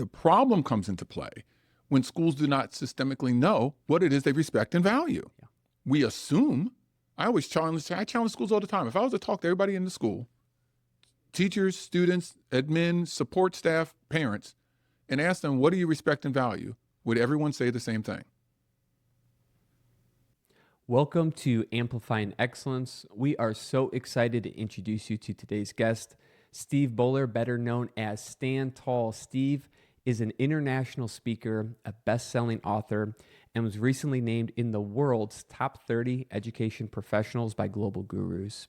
The problem comes into play when schools do not systemically know what it is they respect and value. Yeah. We assume, I challenge schools all the time. If I was to talk to everybody in the school, teachers, students, admin, support staff, parents, and ask them, what do you respect and value? Would everyone say the same thing? Welcome to Amplifying Excellence. We are so excited to introduce you to today's guest, Steve Bollar, better known as Stand Tall. Steve is an international speaker, a best-selling author, and was recently named in the world's top 30 education professionals by Global Gurus.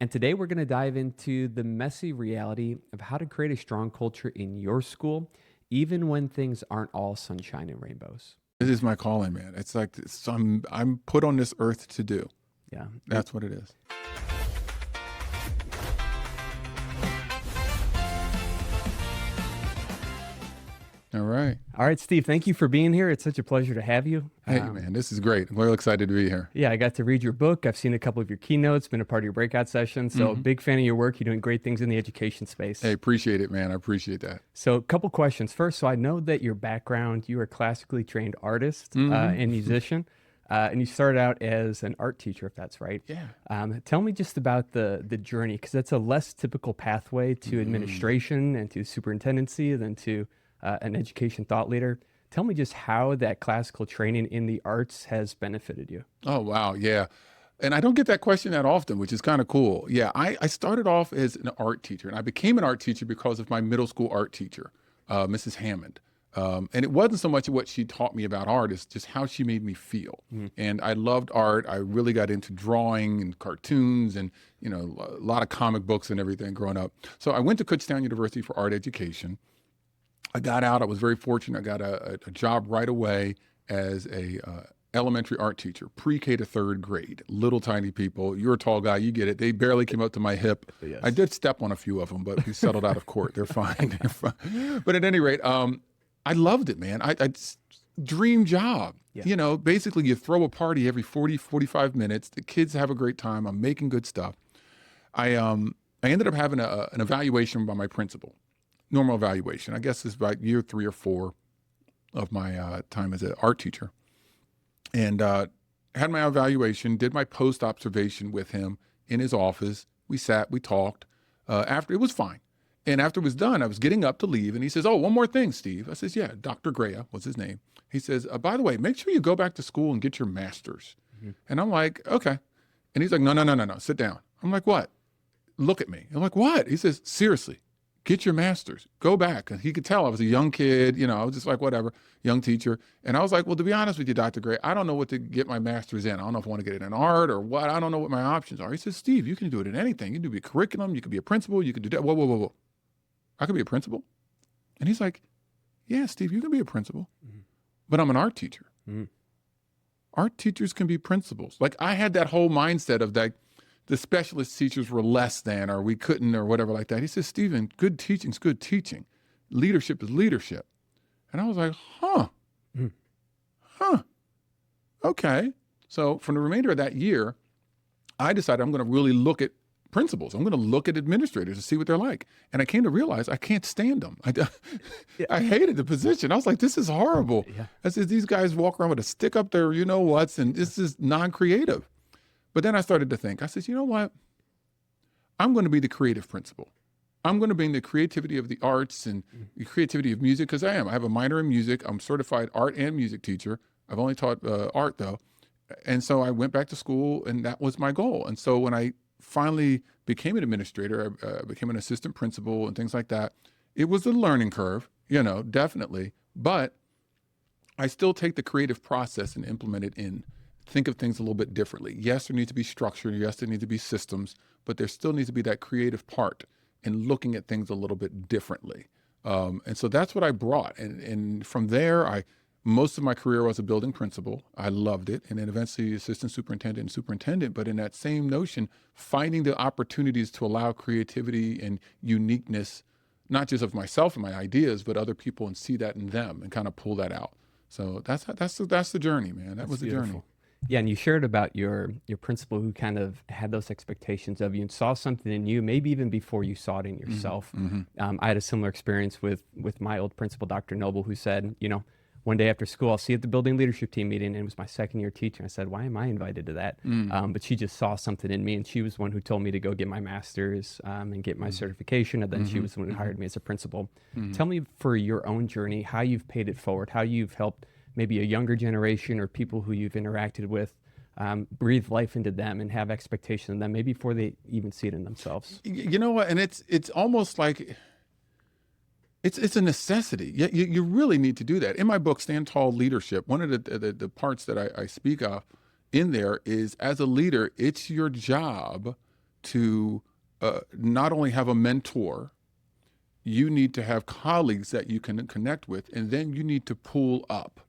And today we're going to dive into the messy reality of how to create a strong culture in your school, even when things aren't all sunshine and rainbows. It is my calling, man. It's like I'm put on this earth to do. Yeah. That's what it is. All right. All right, Steve, thank you for being here. It's such a pleasure to have you. Hey, man, this is great. I'm really excited to be here. Yeah, I got to read your book. I've seen a couple of your keynotes, been a part of your breakout sessions. So big fan of your work. You're doing great things in the education space. Hey, appreciate it, man. I appreciate that. So a couple questions. First, so I know that your background, you are a classically trained artist and musician, and you started out as an art teacher, if that's right. Yeah. Tell me just about the journey, because that's a less typical pathway to administration and to superintendency than to an education thought leader. Tell me just how that classical training in the arts has benefited you. Oh, wow. Yeah. And I don't get that question that often, which is kind of cool. Yeah. I started off as an art teacher, and I became an art teacher because of my middle school art teacher, Mrs. Hammond. And it wasn't so much what she taught me about art, it's just how she made me feel. And I loved art. I really got into drawing and cartoons and, a lot of comic books and everything growing up. So I went to Kutztown University for art education. I got out. I was very fortunate. I got a job right away as a elementary art teacher, pre-K to third grade. Little tiny people. You're a tall guy. You get it. They barely came up to my hip. Yes. I did step on a few of them, but we settled out of court. They're fine. They're fine. But at any rate, I loved it, man. I dream job. Yeah. Basically you throw a party every 40, 45 minutes. The kids have a great time. I'm making good stuff. I ended up having an evaluation by my principal. Normal evaluation. I guess it's about year 3 or 4 of my time as an art teacher. And had my evaluation, did my post observation with him in his office. We sat, we talked. After it was fine. And after it was done, I was getting up to leave. And he says, "Oh, one more thing, Steve." I says, "Yeah, Dr. Greya was his name." He says, "By the way, make sure you go back to school and get your master's." And I'm like, "Okay." And he's like, No, sit down." I'm like, "What?" "Look at me." I'm like, "What?" He says, "Seriously. Get your master's. Go back." And he could tell I was a young kid, I was just like, whatever, young teacher. And I was like, "Well, to be honest with you, Dr. Gray, I don't know what to get my master's in. I don't know if I want to get it in art or what. I don't know what my options are." He says, "Steve, you can do it in anything. You can do a curriculum. You could be a principal. You could do that." Whoa. I could be a principal? And he's like, "Yeah, Steve, you can be a principal, but I'm an art teacher." Art teachers can be principals. Like I had that whole mindset of that the specialist teachers were less than, or we couldn't, or whatever like that. He says, "Stephen, good teaching's good teaching. Leadership is leadership." And I was like, okay. So from the remainder of that year, I decided I'm going to really look at principals. I'm going to look at administrators to see what they're like. And I came to realize I can't stand them. I hated the position. I was like, this is horrible. Yeah. I said, these guys walk around with a stick up their you-know-whats, and this is non-creative. But then I started to think, I said, you know what? I'm going to be the creative principal. I'm going to bring the creativity of the arts and the creativity of music, because I am. I have a minor in music. I'm certified art and music teacher. I've only taught art, though. And so I went back to school, and that was my goal. And so when I finally became an administrator, I became an assistant principal and things like that, it was a learning curve, definitely. But I still take the creative process and implement it in. Think of things a little bit differently. Yes, there needs to be structure. Yes, there need to be systems, but there still needs to be that creative part in looking at things a little bit differently. And so that's what I brought. And from there, most of my career was a building principal. I loved it. And then eventually assistant superintendent and superintendent. But in that same notion, finding the opportunities to allow creativity and uniqueness, not just of myself and my ideas, but other people, and see that in them and kind of pull that out. So that's the journey, man. That was the journey. Yeah, and you shared about your principal who kind of had those expectations of you and saw something in you, maybe even before you saw it in yourself. I had a similar experience with my old principal, Dr. Noble, who said, one day after school, I'll see you at the building leadership team meeting, and it was my second year teacher. I said, why am I invited to that? But she just saw something in me, and she was the one who told me to go get my master's and get my certification, and then she was the one who hired me as a principal. Tell me, for your own journey, how you've paid it forward, how you've helped maybe a younger generation or people who you've interacted with breathe life into them and have expectation in them, maybe before they even see it in themselves. You know what? And it's almost like it's a necessity. You really need to do that. In my book, Stand Tall Leadership, one of the parts that I speak of in there is, as a leader, it's your job to not only have a mentor, you need to have colleagues that you can connect with, and then you need to pull up.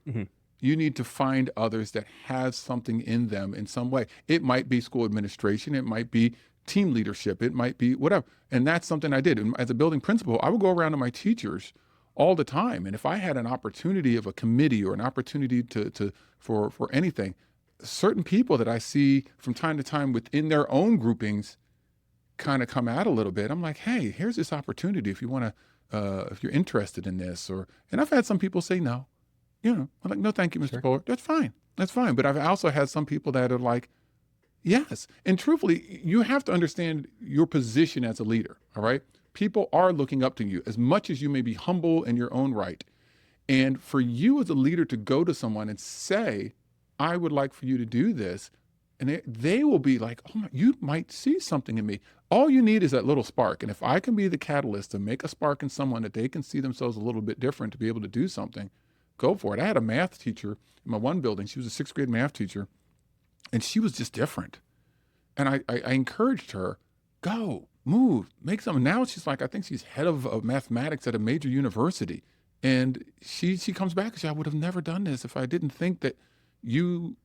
You need to find others that have something in them in some way. It might be school administration. It might be team leadership. It might be whatever. And that's something I did. And as a building principal, I would go around to my teachers all the time. And if I had an opportunity of a committee or an opportunity for anything, certain people that I see from time to time within their own groupings kind of come out a little bit. I'm like, hey, here's this opportunity if you want to, if you're interested in this. And I've had some people say no. I'm like, no, thank you, Mr. Bollar. That's fine. That's fine. But I've also had some people that are like, yes. And truthfully, you have to understand your position as a leader. All right. People are looking up to you as much as you may be humble in your own right. And for you as a leader to go to someone and say, I would like for you to do this, and they will be like, oh my, you might see something in me. All you need is that little spark. And if I can be the catalyst to make a spark in someone that they can see themselves a little bit different to be able to do something, go for it. I had a math teacher in my one building. She was a 6th grade math teacher, and she was just different. And I encouraged her, go, move, make something. Now she's like, I think she's head of mathematics at a major university. And she comes back and says, I would have never done this if I didn't think that you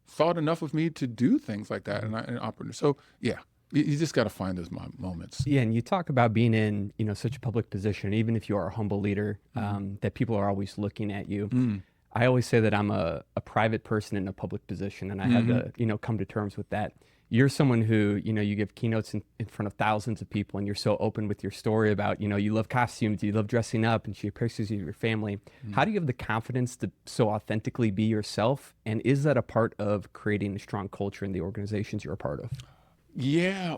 thought enough of me to do things like that. And so, yeah. You just got to find those moments. Yeah, and you talk about being in, such a public position, even if you are a humble leader, that people are always looking at you. I always say that I'm a private person in a public position, and I had to, come to terms with that. You're someone who, you give keynotes in front of thousands of people, and you're so open with your story about, you love costumes, you love dressing up, and share pictures of your family. How do you have the confidence to so authentically be yourself? And is that a part of creating a strong culture in the organizations you're a part of? Yeah,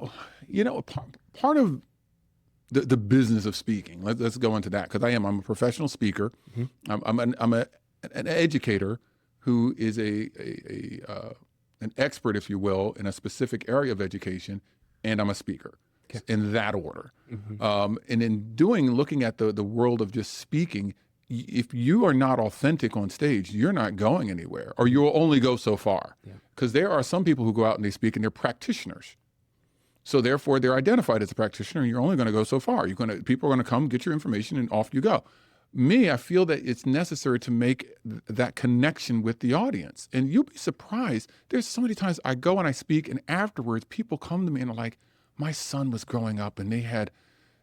part of the business of speaking. Let's go into that, because I'm a professional speaker. I'm an educator who is an expert, if you will, in a specific area of education, and I'm a speaker. In that order. And in looking at the world of just speaking, if you are not authentic on stage, you're not going anywhere, or you'll only go so far. Because there are some people who go out and they speak and they're practitioners. So therefore, they're identified as a practitioner, and you're only going to go so far. People are going to come, get your information, and off you go. Me, I feel that it's necessary to make that connection with the audience. And you'll be surprised. There's so many times I go and I speak, and afterwards, people come to me and are like, my son was growing up, and they had,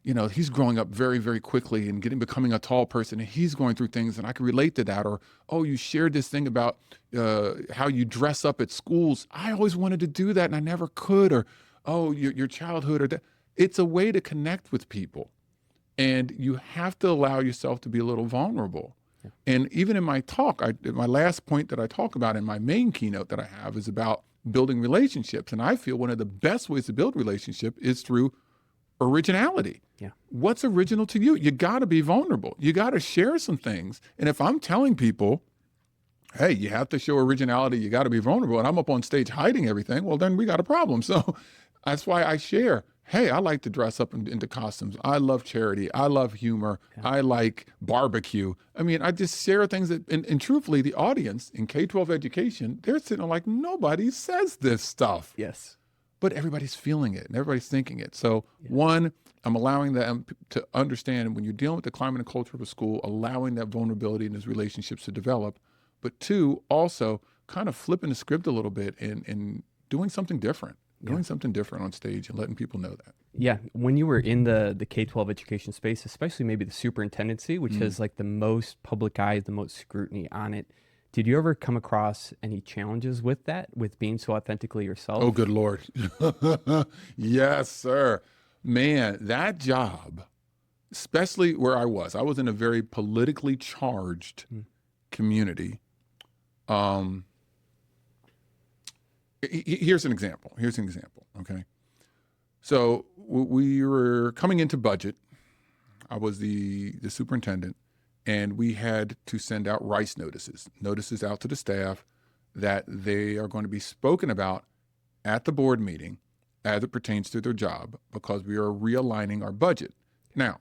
he's growing up very, very quickly and becoming a tall person, and he's going through things, and I can relate to that. Or, oh, you shared this thing about how you dress up at schools. I always wanted to do that, and I never could. Or, oh, your childhood. Or that. It's a way to connect with people. And you have to allow yourself to be a little vulnerable. And even in my talk, my last point that I talk about in my main keynote that I have is about building relationships. And I feel one of the best ways to build relationship is through originality. What's original to you? You got to be vulnerable. You got to share some things. And if I'm telling people, hey, you have to show originality, you got to be vulnerable, and I'm up on stage hiding everything, well, then we got a problem. So that's why I share. Hey, I like to dress up into costumes. I love charity. I love humor. I like barbecue. I mean, I just share things that, and truthfully, the audience in K-12 education, they're sitting there like, nobody says this stuff. Yes. But everybody's feeling it and everybody's thinking it. So one, I'm allowing them to understand when you're dealing with the climate and culture of a school, allowing that vulnerability in those relationships to develop. But two, also kind of flipping the script a little bit and doing something different. Doing something different on stage and letting people know that. Yeah. When you were in the K-12 education space, especially maybe the superintendency, which has like the most public eye, the most scrutiny on it, Did you ever come across any challenges with that, with being so authentically yourself? Oh, good Lord. Yes, sir. Man, that job, especially where I was in a very politically charged community. Um, Here's an example. Okay. So we were coming into budget. I was the superintendent, and we had to send out rice notices out to the staff that they are going to be spoken about at the board meeting as it pertains to their job, because we are realigning our budget. Now,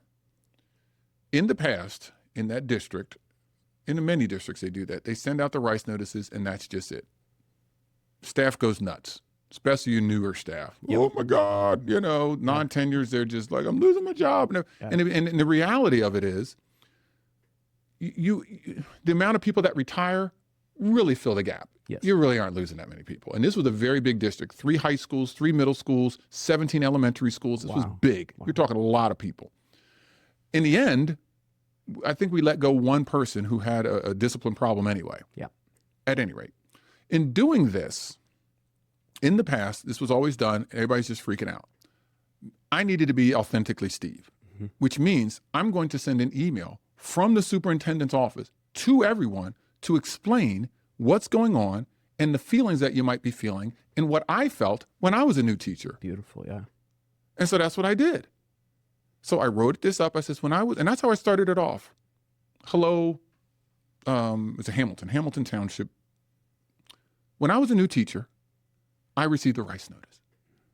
in the past, in that district, in many districts they do that. They send out the rice notices, and that's just it. Staff goes nuts, especially your newer staff. Yep. Oh my God, non-tenures, they're just like, I'm losing my job. And the reality of it is, the amount of people that retire really fill the gap. Yes. You really aren't losing that many people. And this was a very big district, 3 high schools, 3 middle schools, 17 elementary schools. This was big. You're talking a lot of people. In the end, I think we let go one person who had a discipline problem anyway. Yeah. At any rate, in doing this, in the past, this was always done. Everybody's just freaking out. I needed to be authentically Steve, which means I'm going to send an email from the superintendent's office to everyone to explain what's going on and the feelings that you might be feeling and what I felt when I was a new teacher. Beautiful, yeah. And so that's what I did. So I wrote this up. I says, and that's how I started it off. Hello, it's a Hamilton Township. When I was a new teacher, I received a rice notice.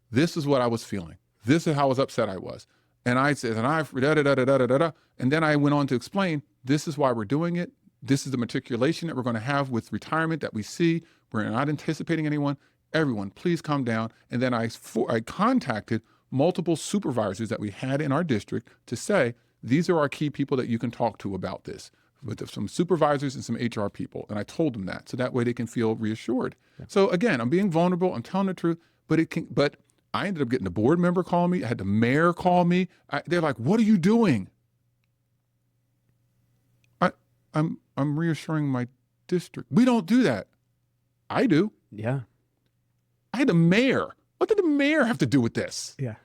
This is what I was feeling. This is how upset I was. And I said, and then I went on to explain, this is why we're doing it. This is the matriculation that we're going to have with retirement that we see. We're not anticipating anyone. Everyone, please calm down. And then I contacted multiple supervisors that we had in our district to say, these are our key people that you can talk to about this, with some supervisors and some HR people. And I told them that, so that way they can feel reassured. Yeah. So again, I'm being vulnerable. I'm telling the truth, but I ended up getting the board member call me. I had the mayor call me. They're like, what are you doing? I'm reassuring my district. We don't do that. I do. Yeah. I had the mayor. What did the mayor have to do with this? Yeah.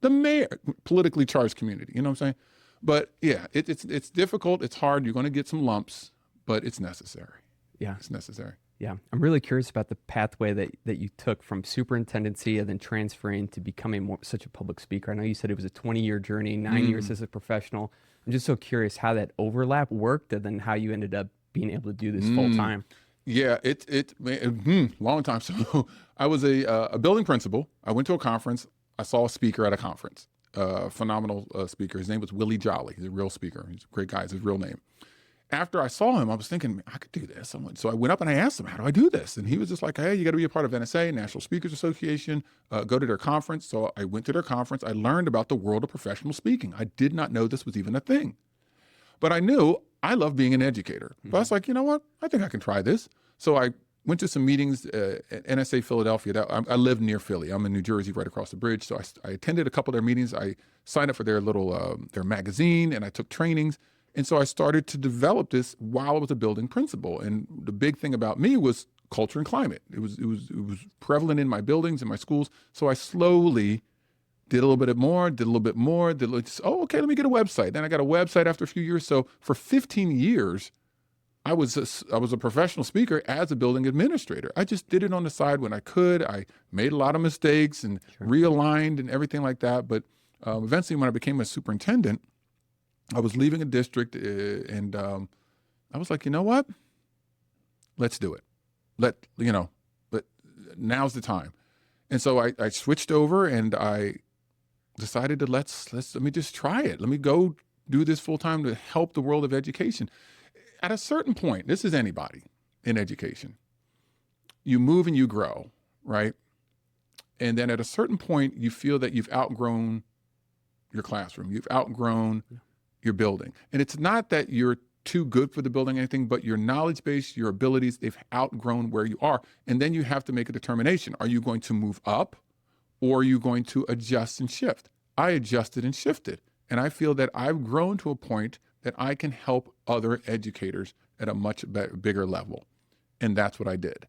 The mayor, politically charged community, you know what I'm saying? But yeah, it's difficult. It's hard. You're going to get some lumps, but it's necessary. Yeah. It's necessary. Yeah. I'm really curious about the pathway that you took from superintendency and then transferring to becoming such a public speaker. I know you said it was a 20-year journey, 9 years as a professional. I'm just so curious how that overlap worked and then how you ended up being able to do this full time. Yeah, long time. So I was a building principal. I went to a conference. I saw a speaker at a conference, phenomenal speaker. His name was Willie Jolly. He's a real speaker. He's a great guy. It's his real name. After I saw him, I was thinking, I could do this. So I went up and I asked him, how do I do this? And he was just like, hey, you got to be a part of NSA, National Speakers Association, go to their conference. So I went to their conference. I learned about the world of professional speaking. I did not know this was even a thing. But I knew I love being an educator. But I was like, you know what? I think I can try this. So I went to some meetings at NSA Philadelphia. I live near Philly. I'm in New Jersey, right across the bridge. So I attended a couple of their meetings. I signed up for their little their magazine, and I took trainings. And so I started to develop this while I was a building principal. And the big thing about me was culture and climate. It was prevalent in my buildings and my schools. So I slowly did a little bit more, okay, let me get a website. Then I got a website after a few years. So for 15 years, I was a professional speaker as a building administrator. I just did it on the side when I could. I made a lot of mistakes and realigned and everything like that. But eventually when I became a superintendent, I was leaving a district and I was like, you know what? Let's do it. But now's the time. And so I switched over and I decided to let me just try it. Let me go do this full time to help the world of education. At a certain point, this is anybody in education, you move and you grow, right? And then at a certain point, you feel that you've outgrown your classroom. You've outgrown your building. And it's not that you're too good for the building or anything, but your knowledge base, your abilities, they've outgrown where you are. And then you have to make a determination. Are you going to move up or are you going to adjust and shift? I adjusted and shifted. And I feel that I've grown to a point that I can help other educators at a much bigger level. And that's what I did.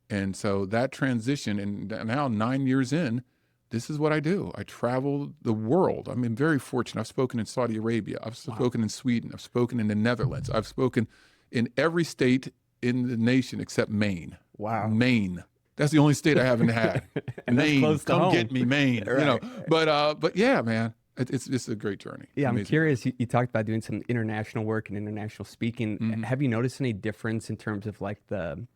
And so that transition, and now 9 years in, this is what I do. I travel the world. I mean, very fortunate. I've spoken in Saudi Arabia. I've spoken in Sweden. I've spoken in the Netherlands. I've spoken in every state in the nation except Maine. Wow. Maine. That's the only state I haven't had. And that's Maine, close to come home. get me, Maine. Right. You know, but yeah, man, it's a great journey. Yeah, I'm Amazing. curious. You talked about doing some international work and international speaking. Mm-hmm. Have you noticed any difference in terms of like the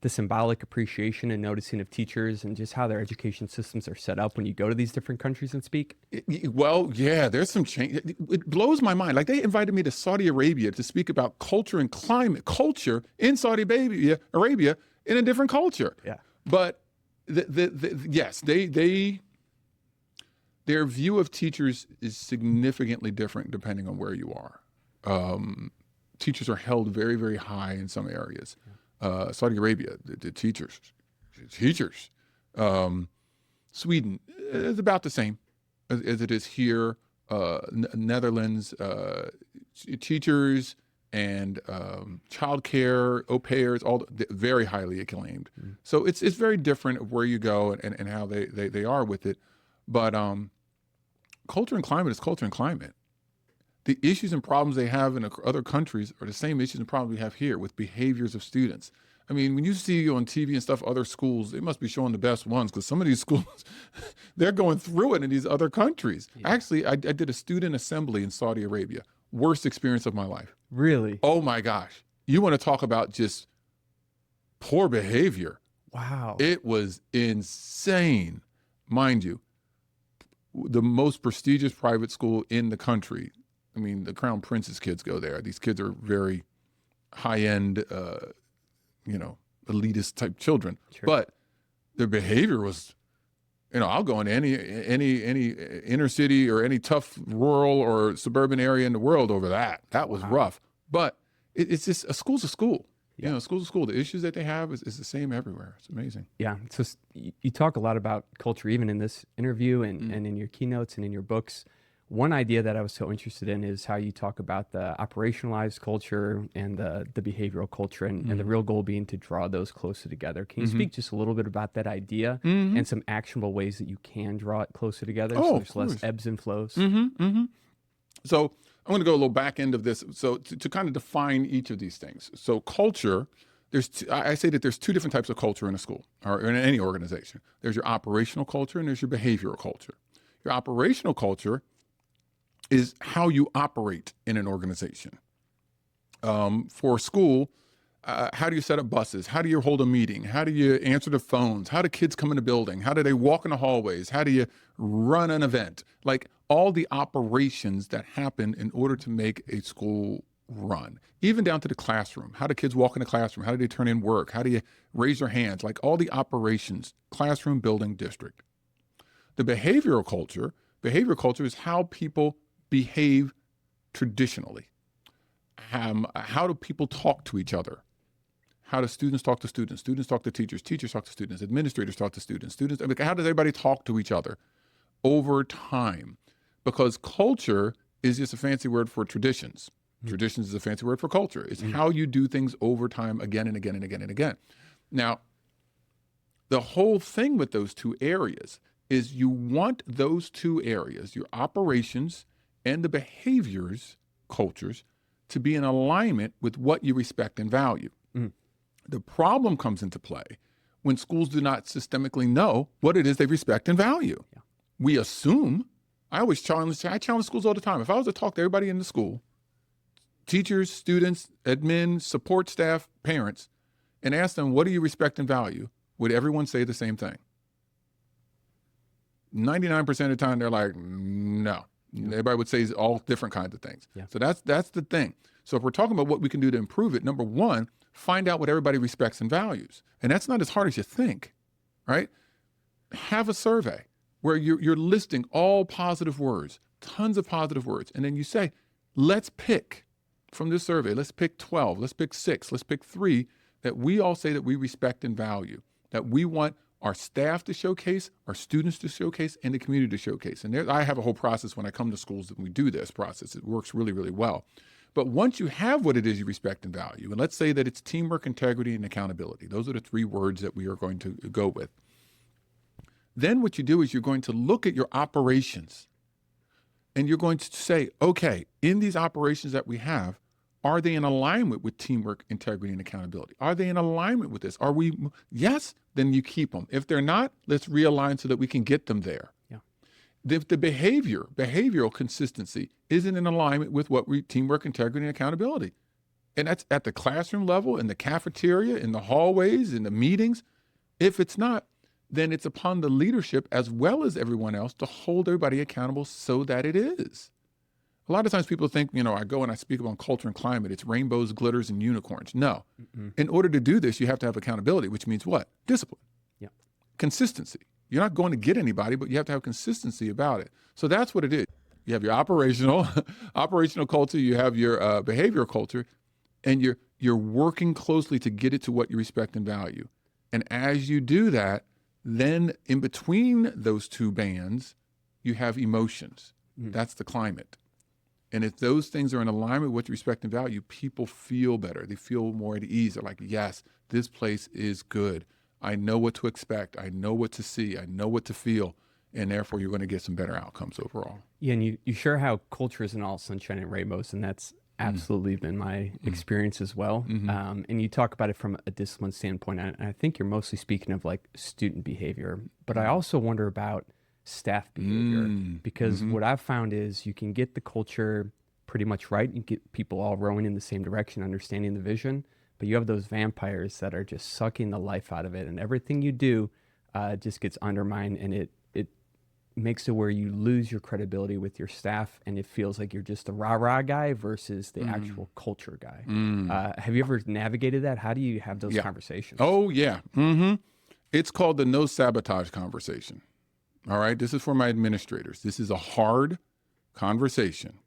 symbolic appreciation and noticing of teachers and just how their education systems are set up when you go to these different countries and speak? Well, yeah, there's some change. It blows my mind. Like they invited me to Saudi Arabia to speak about culture and climate, culture in Saudi Arabia in a different culture. Yeah. But yes, their view of teachers is significantly different depending on where you are. Teachers are held very, very high in some areas. Saudi Arabia, the teachers. Sweden is about the same as it is here. Netherlands, teachers and childcare, au pairs, all very highly acclaimed. So it's very different of where you go and how they are with it. But culture and climate is culture and climate. The issues and problems they have in other countries are the same issues and problems we have here with behaviors of students. I mean, when you see on TV and stuff, other schools, they must be showing the best ones because some of these schools, they're going through it in these other countries. Yeah. Actually, I did a student assembly in Saudi Arabia. Worst experience of my life. Really? Oh my gosh. You want to talk about just poor behavior. Wow. It was insane. Mind you, the most prestigious private school in the country. I mean, the Crown Prince's kids go there. These kids are very high-end, elitist type children. Sure. But their behavior was, I'll go into any inner city or any tough rural or suburban area in the world over that. That was rough. But it's just a school's a school. Yeah. School's a school. The issues that they have is the same everywhere. It's amazing. Yeah. So you talk a lot about culture, even in this interview and in your keynotes and in your books. One idea that I was so interested in is how you talk about the operationalized culture and the behavioral culture and the real goal being to draw those closer together. Can you speak just a little bit about that idea and some actionable ways that you can draw it closer together so there's less ebbs and flows? So I'm going to go a little back end of this. So to kind of define each of these things. So culture, I say that there's two different types of culture in a school or in any organization. There's your operational culture and there's your behavioral culture. Your operational culture is how you operate in an organization. For school, how do you set up buses? How do you hold a meeting? How do you answer the phones? How do kids come in the building? How do they walk in the hallways? How do you run an event? Like all the operations that happen in order to make a school run, even down to the classroom. How do kids walk in the classroom? How do they turn in work? How do you raise their hands? Like all the operations, classroom, building, district. The behavioral culture is how people behave traditionally. How do people talk to each other? How do students talk to students? Students talk to teachers. Teachers talk to students. Administrators talk to students. How does everybody talk to each other over time? Because culture is just a fancy word for traditions. Traditions is a fancy word for culture. It's how you do things over time again and again and again and again. Now, the whole thing with those two areas is you want those two areas, your operations and the behaviors, cultures, to be in alignment with what you respect and value. The problem comes into play when schools do not systemically know what it is they respect and value. Yeah. We assume, I challenge schools all the time. If I was to talk to everybody in the school, teachers, students, admin, support staff, parents, and ask them, what do you respect and value? Would everyone say the same thing? 99% of the time, they're like, no. Everybody would say all different kinds of things. Yeah. So that's the thing. So if we're talking about what we can do to improve it, number one, find out what everybody respects and values. And that's not as hard as you think, right? Have a survey where you're listing all positive words, tons of positive words. And then you say, let's pick from this survey, let's pick 12, let's pick 6, let's pick 3 that we all say that we respect and value, that we want our staff to showcase, our students to showcase, and the community to showcase. And I have a whole process when I come to schools that we do this process. It works really, really well. But once you have what it is you respect and value, and let's say that it's teamwork, integrity, and accountability, those are the 3 words that we are going to go with. Then what you do is you're going to look at your operations and you're going to say, okay, in these operations that we have, are they in alignment with teamwork, integrity, and accountability? Are they in alignment with this? Are we? Yes, then you keep them. If they're not, let's realign so that we can get them there. Yeah. If the behavioral consistency isn't in alignment with what teamwork, integrity, and accountability, and that's at the classroom level, in the cafeteria, in the hallways, in the meetings. If it's not, then it's upon the leadership as well as everyone else to hold everybody accountable so that it is. A lot of times people think, I go and I speak about culture and climate. It's rainbows, glitters, and unicorns. No. In order to do this, you have to have accountability, which means what? Discipline. Yeah. Consistency. You're not going to get anybody, but you have to have consistency about it. So that's what it is. You have your operational culture. You have your behavioral culture, and you're working closely to get it to what you respect and value. And as you do that, then in between those 2 bands, you have emotions. That's the climate. And if those things are in alignment with respect and value, people feel better. They feel more at ease. They're like, yes, this place is good. I know what to expect. I know what to see. I know what to feel. And therefore, you're going to get some better outcomes overall. Yeah, and you share how culture isn't all sunshine and rainbows, and that's absolutely been my experience as well. And you talk about it from a discipline standpoint, and I think you're mostly speaking of like student behavior, but I also wonder about staff behavior, because what I've found is you can get the culture pretty much right. You get people all rowing in the same direction, understanding the vision, but you have those vampires that are just sucking the life out of it, and everything you do just gets undermined, and it makes it where you lose your credibility with your staff, and it feels like you're just the rah-rah guy versus the actual culture guy. Have you ever navigated that? How do you have those conversations? Oh, yeah. It's called the no sabotage conversation. All right. This is for my administrators. This is a hard conversation,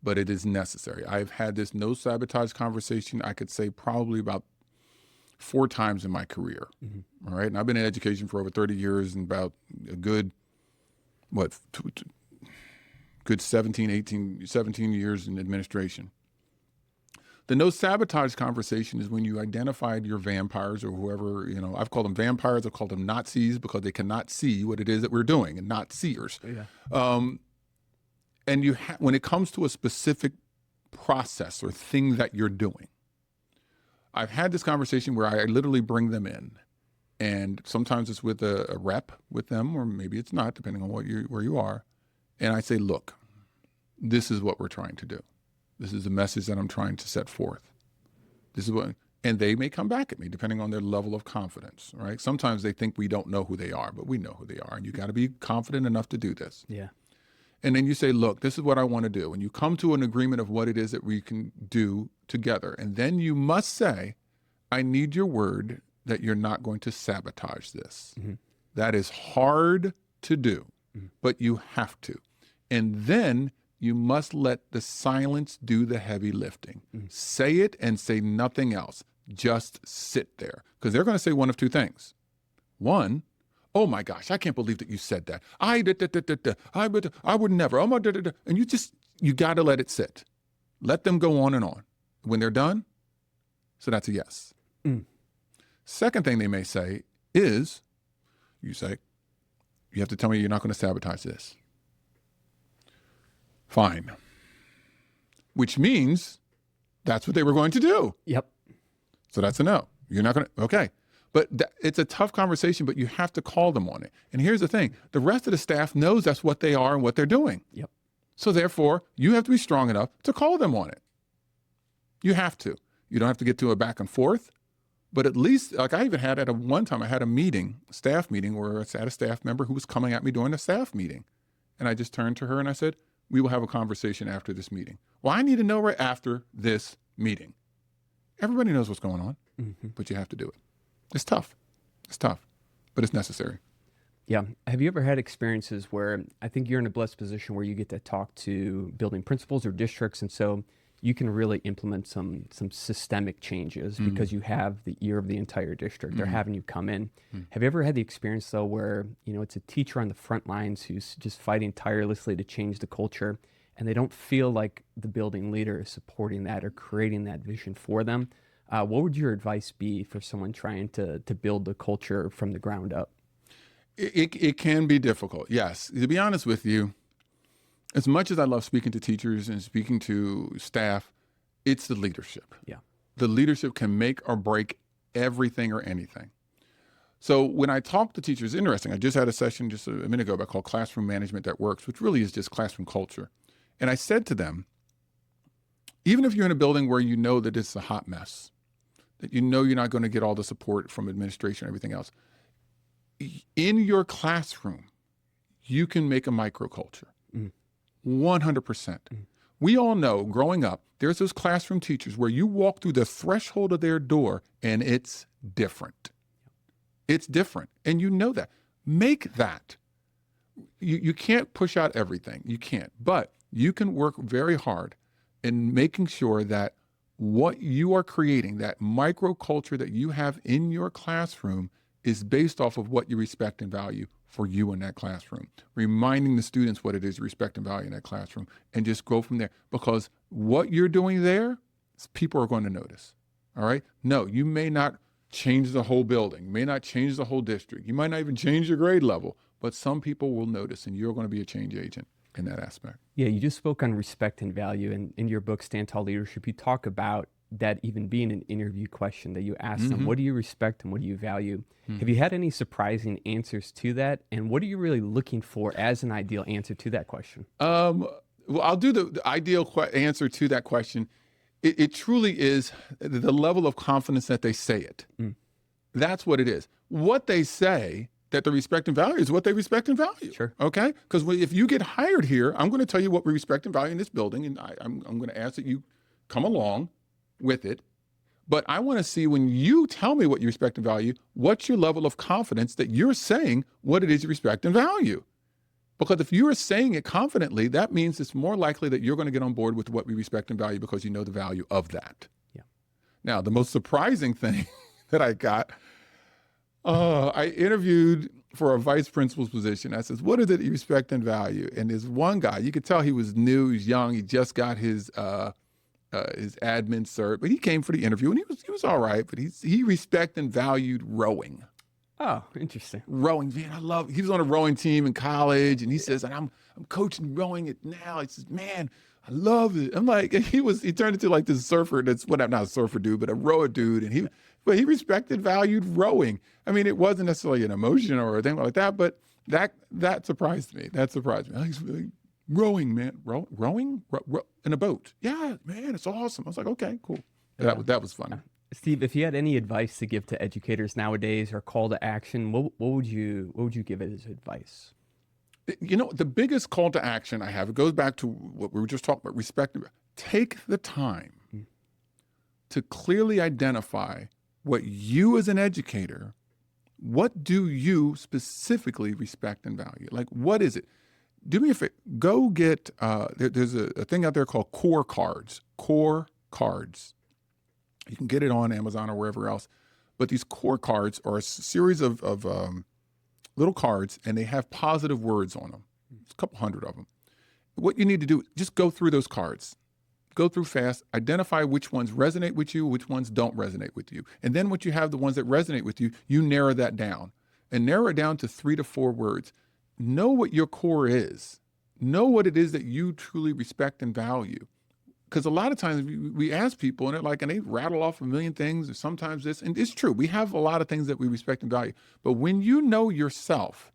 but it is necessary. I've had this no sabotage conversation, I could say probably about 4 times in my career. All right. And I've been in education for over 30 years and about a good, good 17 years in administration. The no sabotage conversation is when you identified your vampires or whoever, I've called them vampires, I've called them not-seers because they cannot see what it is that we're doing, and not-seers. Yeah. And when it comes to a specific process or thing that you're doing, I've had this conversation where I literally bring them in, and sometimes it's with a rep with them, or maybe it's not, depending on where you are. And I say, look, this is what we're trying to do. This is the message that I'm trying to set forth. This is what, and they may come back at me depending on their level of confidence, right? Sometimes they think we don't know who they are, but we know who they are, and you got to be confident enough to do this. Yeah. And then you say, look, this is what I want to do. And you come to an agreement of what it is that we can do together. And then you must say, I need your word that you're not going to sabotage this. That is hard to do, but you have to. And then you must let the silence do the heavy lifting. Say it and say nothing else. Just sit there. Because they're going to say one of 2 things. One, oh my gosh, I can't believe that you said that. I would never. And you got to let it sit. Let them go on and on. When they're done, so that's a yes. Second thing they may say is, you have to tell me you're not going to sabotage this. Fine. Which means that's what they were going to do. Yep. So that's a no. You're not going to, okay. But it's a tough conversation, but you have to call them on it. And here's the thing. The rest of the staff knows that's what they are and what they're doing. Yep. So therefore, you have to be strong enough to call them on it. You have to. You don't have to get to a back and forth, but at least, like I even had one time I had a staff meeting where I had a staff member who was coming at me during the staff meeting. And I just turned to her and I said, we will have a conversation after this meeting. Well, I need to know right after this meeting. Everybody knows what's going on, but you have to do it. It's tough, but it's necessary. Yeah. Have you ever had experiences where I think you're in a blessed position where you get to talk to building principals or districts, and so you can really implement some systemic changes because you have the ear of the entire district. They're having you come in. Have you ever had the experience, though, where it's a teacher on the front lines who's just fighting tirelessly to change the culture, and they don't feel like the building leader is supporting that or creating that vision for them. What would your advice be for someone trying to build the culture from the ground up? It can be difficult, yes. To be honest with you, as much as I love speaking to teachers and speaking to staff, it's the leadership. Yeah. The leadership can make or break everything or anything. So when I talk to teachers, interesting, I just had a session just a minute ago about called Classroom Management That Works, which really is just classroom culture. And I said to them, even if you're in a building where you know that it's a hot mess, that you know you're not going to get all the support from administration and everything else, in your classroom, you can make a microculture. 100%. We all know growing up, there's those classroom teachers where you walk through the threshold of their door and it's different. It's different. And you know that. Make that. You can't push out everything. You can't. But you can work very hard in making sure that what you are creating, that microculture that you have in your classroom, is based off of what you respect and value for you in that classroom. Reminding the students what it is you respect and value in that classroom, and just go from there. Because what you're doing there, people are going to notice. All right? No, you may not change the whole building, may not change the whole district. You might not even change your grade level, but some people will notice, and you're going to be a change agent in that aspect. Yeah, you just spoke on respect and value. And in your book, Stand Tall Leadership, you talk about that even being an interview question that you ask them, what do you respect and what do you value? Have you had any surprising answers to that? And what are you really looking for as an ideal answer to that question? Well, I'll do the ideal answer to that question. It truly is the level of confidence that they say it. That's what it is. What they say that they respect and value is what they respect and value. Sure. Okay? Because if you get hired here, I'm going to tell you what we respect and value in this building, and I'm going to ask that you come along with it. But I want to see, when you tell me what you respect and value, what's your level of confidence that you're saying what it is you respect and value. Because if you are saying it confidently, that means it's more likely that you're going to get on board with what we respect and value because you know the value of that. Yeah. Now, the most surprising thing that I got, I interviewed for a vice principal's position. I says, what is it you respect and value? And there's one guy, you could tell he was new, he's young, he just got his admin cert, but he came for the interview and he was all right, but he respected and valued rowing. Oh, interesting. Rowing, man, he was on a rowing team in college, and he says, and I'm coaching rowing it now. He says, man, I love it. I'm like, he turned into like this surfer that's not a surfer dude, but a rower dude. And he respected, valued rowing. I mean, it wasn't necessarily an emotion or anything like that, but that surprised me. That surprised me. He's really rowing, man. Rowing in a boat. Yeah, man, it's awesome. I was like, okay, cool. Yeah. That was fun. Steve, if you had any advice to give to educators nowadays or call to action, what would you give it as advice? You know, the biggest call to action I have, it goes back to what we were just talking about, respect. Take the time to clearly identify what you as an educator, what do you specifically respect and value? Like, what is it? Do me a favor, go get, there's a thing out there called core cards. You can get it on Amazon or wherever else. But these core cards are a series of little cards, and they have positive words on them. There's a couple hundred of them. What you need to do, just go through those cards. Go through fast, identify which ones resonate with you, which ones don't resonate with you. And then once you have the ones that resonate with you, you narrow that down. And narrow it down to 3 to 4 words. Know what your core is. Know what it is that you truly respect and value. Because a lot of times we ask people and they rattle off a million things, or sometimes this, and it's true. We have a lot of things that we respect and value. But when you know yourself,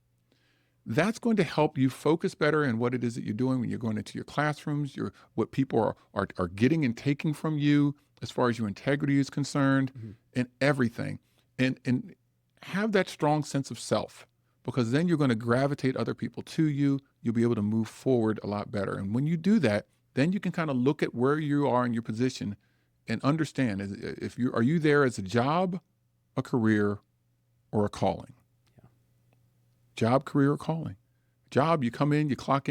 that's going to help you focus better in what it is that you're doing when you're going into your classrooms, what people are getting and taking from you as far as your integrity is concerned, and everything. And have that strong sense of self, because then you're going to gravitate other people to you. You'll be able to move forward a lot better. And when you do that, then you can kind of look at where you are in your position and understand are you there as a job, a career, or a calling? Yeah. Job, career, or calling. Job, you come in, you clock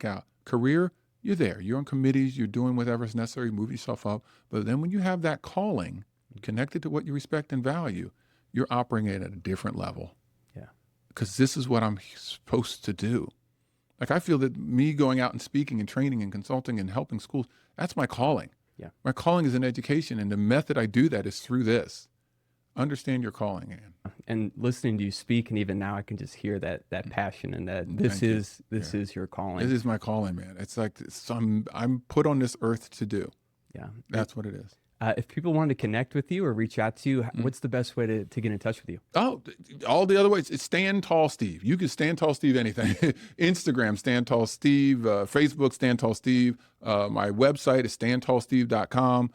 out. Career, you're there. You're on committees, you're doing whatever's necessary, move yourself up. But then when you have that calling connected to what you respect and value, you're operating at a different level. Yeah. Because this is what I'm supposed to do. Like, I feel that me going out and speaking and training and consulting and helping schools, that's my calling. Yeah. My calling is in education, and the method I do that is through this. Understand your calling, Ann. And listening to you speak, and even now I can just hear that passion, and that this is your calling. This is my calling, man. It's like I'm put on this earth to do. Yeah. That's what it is. If people wanted to connect with you or reach out to you, what's the best way to get in touch with you? Oh, all the other ways. It's Stand Tall Steve. You can Stand Tall Steve anything. Instagram, Stand Tall Steve. Facebook, Stand Tall Steve. My website is standtallsteve.com.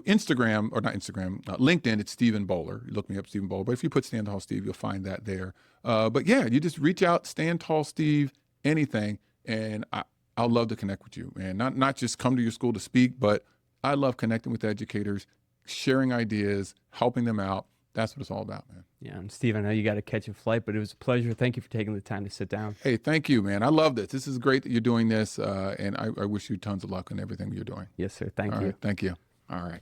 Instagram, or not Instagram, LinkedIn, it's Stephen Bollar. You look me up, Stephen Bollar. But if you put Stand Tall Steve, you'll find that there. But yeah, you just reach out, Stand Tall Steve, anything, and I'll love to connect with you. And not just come to your school to speak, but I love connecting with educators, sharing ideas, helping them out. That's what it's all about, man. Yeah, and Steve, I know you got to catch a flight, but it was a pleasure. Thank you for taking the time to sit down. Hey, thank you, man. I love this. This is great that you're doing this, and I wish you tons of luck in everything you're doing. Yes, sir. Thank All you. right, thank you. All right.